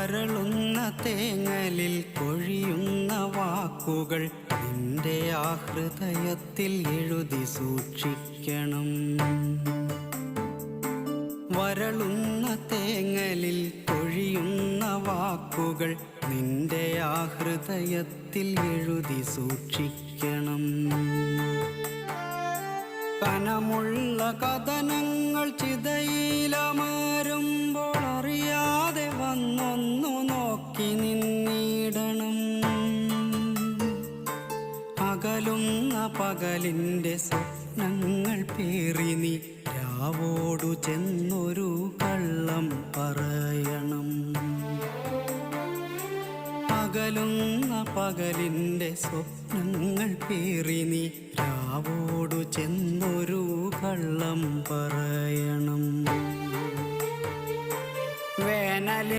വരളുന്ന തേങ്ങലിൽ കൊഴിയുന്ന വാക്കുകൾ നിന്റെ ആ ഹൃദയത്തിൽ എഴുതി സൂക്ഷിക്കണം. വരളുന്ന തേങ്ങലിൽ കൊഴിയുന്ന വാക്കുകൾ നിന്റെ ആ ഹൃദയത്തിൽ എഴുതി സൂക്ഷിക്കണം. കനമുള്ള കഥനങ്ങൾ ചിതയിലമരുമ്പോൾ അറിയാതെ വന്നൊന്നു നോക്കി നിന്നിടണം. അകലുന്ന പകലിൻ്റെ സ്വപ്നങ്ങൾ പേറി നീ രാവോടു ചെന്നൊരു കള്ളം പറയണം. അകലുന്ന പകലിൻ്റെ സ്വപ്നങ്ങൾ പേറി നീ രാവോടു ചെന്നൊരു കള്ളം പറയണം.